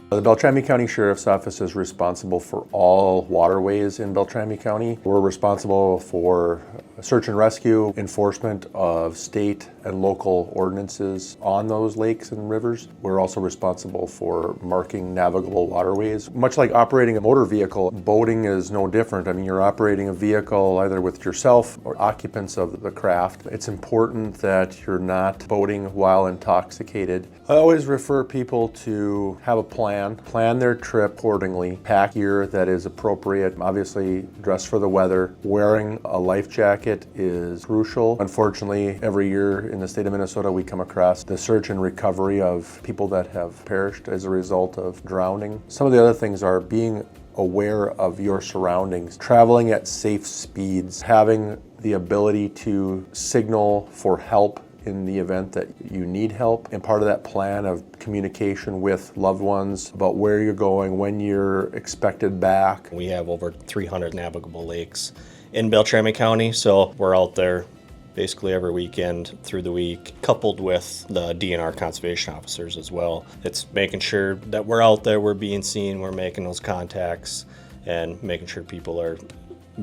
The Beltrami County Sheriff's Office is responsible for all waterways in Beltrami County. We're responsible for search and rescue, enforcement of state and local ordinances on those lakes and rivers. We're also responsible for marking navigable waterways. Much like operating a motor vehicle, boating is no different. I mean, you're operating a vehicle either with yourself or occupants of the craft. It's important that you're not boating while intoxicated. I always refer people to have a plan their trip accordingly, pack gear that is appropriate, obviously dress for the weather. Wearing a life jacket is crucial. Unfortunately, every year in the state of Minnesota, we come across the search and recovery of people that have perished as a result of drowning. Some of the other things are being aware of your surroundings, traveling at safe speeds, having the ability to signal for help in the event that you need help, and part of that plan of communication with loved ones about where you're going, when you're expected back. We have over 300 navigable lakes in Beltrami County, so we're out there basically every weekend through the week, coupled with the DNR conservation officers as well. It's making sure that we're out there, we're being seen, we're making those contacts, and making sure people are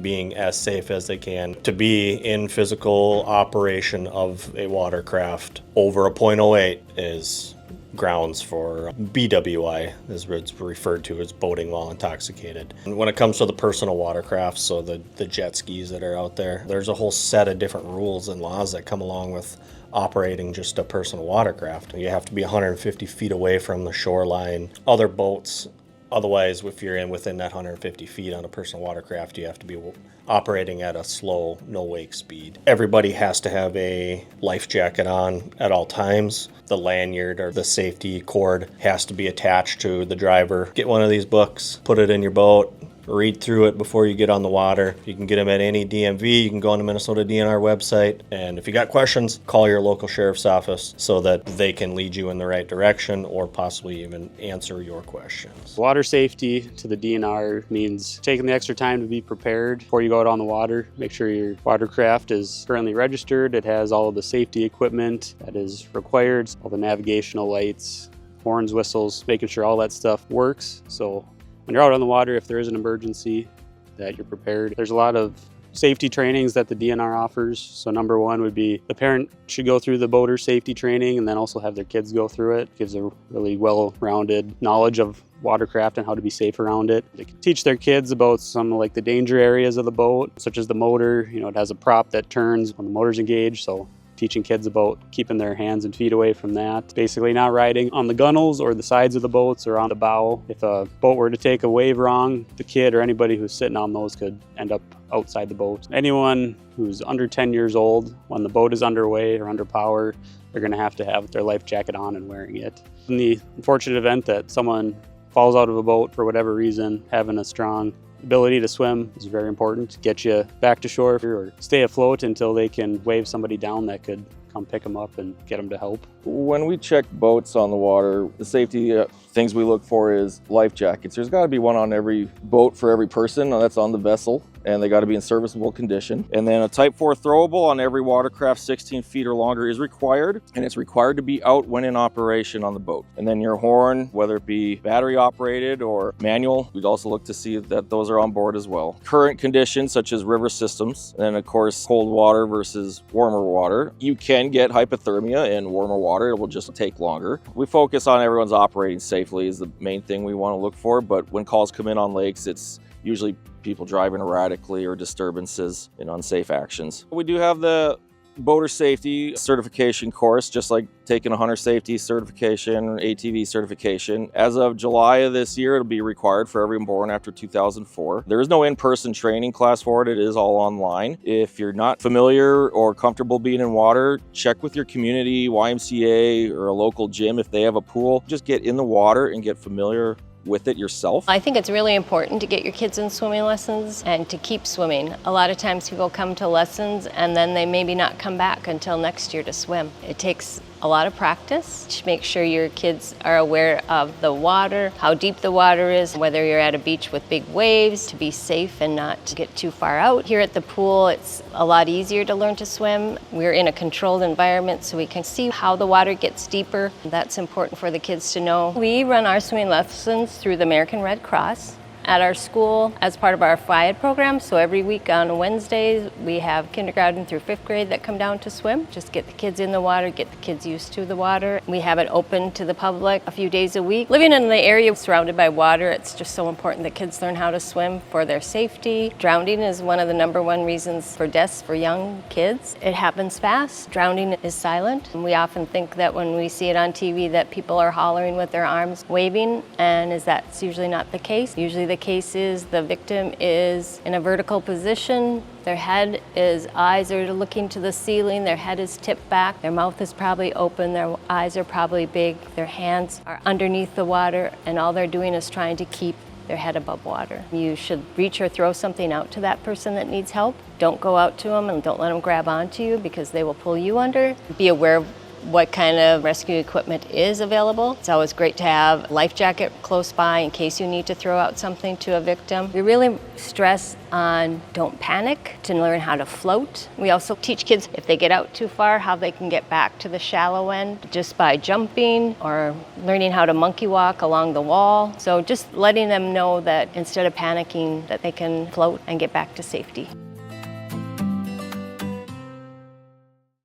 being as safe as they can. To be in physical operation of a watercraft over a .08 is grounds for BWI, as it's referred to as boating while intoxicated. And when it comes to the personal watercrafts, so the jet skis that are out there, there's a whole set of different rules and laws that come along with operating just a personal watercraft. You have to be 150 feet away from the shoreline. Other boats, otherwise, if you're within that 150 feet on a personal watercraft, you have to be operating at a slow, no-wake speed. Everybody has to have a life jacket on at all times. The lanyard or the safety cord has to be attached to the driver. Get one of these books, put it in your boat, read through it before you get on the water. You can get them at any DMV. You can go on the Minnesota DNR website. And if you got questions, call your local sheriff's office so that they can lead you in the right direction or possibly even answer your questions. Water safety to the DNR means taking the extra time to be prepared before you go out on the water. Make sure your watercraft is currently registered. It has all of the safety equipment that is required, all the navigational lights, horns, whistles, making sure all that stuff works. So when you're out on the water, if there is an emergency, that you're prepared. There's a lot of safety trainings that the DNR offers. So number one would be the parent should go through the boater safety training and then also have their kids go through it. Gives a really well-rounded knowledge of watercraft and how to be safe around it. They can teach their kids about some like the danger areas of the boat, such as the motor. You know, it has a prop that turns when the motor's engaged, so teaching kids about keeping their hands and feet away from that. Basically not riding on the gunnels or the sides of the boats or on the bow. If a boat were to take a wave wrong, the kid or anybody who's sitting on those could end up outside the boat. Anyone who's under 10 years old, when the boat is underway or under power, they're gonna have their life jacket on and wearing it. In the unfortunate event that someone falls out of a boat for whatever reason, having a strong ability to swim is very important to get you back to shore or stay afloat until they can wave somebody down that could come pick them up and get them to help. When we check boats on the water, the safety things we look for is life jackets. There's got to be one on every boat for every person that's on the vessel, and they got to be in serviceable condition. And then a Type 4 throwable on every watercraft 16 feet or longer is required, and it's required to be out when in operation on the boat. And then your horn, whether it be battery operated or manual, we'd also look to see that those are on board as well. Current conditions such as river systems, and then of course cold water versus warmer water. You can get hypothermia in warmer water, it will just take longer. We focus on everyone's operating safely is the main thing we want to look for, but when calls come in on lakes, it's usually people driving erratically or disturbances and unsafe actions. We do have the boater safety certification course, just like taking a hunter safety certification or ATV certification. As of July of this year, it'll be required for everyone born after 2004. There is no in-person training class for it. It is all online. If you're not familiar or comfortable being in water, check with your community, YMCA, or a local gym if they have a pool. Just get in the water and get familiar with it yourself. I think it's really important to get your kids in swimming lessons and to keep swimming. A lot of times people come to lessons and then they maybe not come back until next year to swim. It takes a lot of practice to make sure your kids are aware of the water, how deep the water is, whether you're at a beach with big waves, to be safe and not to get too far out. Here at the pool, it's a lot easier to learn to swim. We're in a controlled environment so we can see how the water gets deeper. That's important for the kids to know. We run our swimming lessons through the American Red Cross at our school as part of our FIAD program. So every week on Wednesdays, we have kindergarten through 5th grade that come down to swim. Just get the kids in the water, get the kids used to the water. We have it open to the public a few days a week. Living in the area surrounded by water, it's just so important that kids learn how to swim for their safety. Drowning is one of the #1 reasons for deaths for young kids. It happens fast. Drowning is silent. We often think that when we see it on TV that people are hollering with their arms, waving, and that's usually not the case. Usually the case is the victim is in a vertical position. Their eyes are looking to the ceiling, their head is tipped back, their mouth is probably open, their eyes are probably big, their hands are underneath the water, and all they're doing is trying to keep their head above water. You should reach or throw something out to that person that needs help. Don't go out to them and don't let them grab onto you because they will pull you under. Be aware of what kind of rescue equipment is available. It's always great to have a life jacket close by in case you need to throw out something to a victim. We really stress on don't panic, to learn how to float. We also teach kids if they get out too far how they can get back to the shallow end just by jumping or learning how to monkey walk along the wall. So just letting them know that instead of panicking that they can float and get back to safety.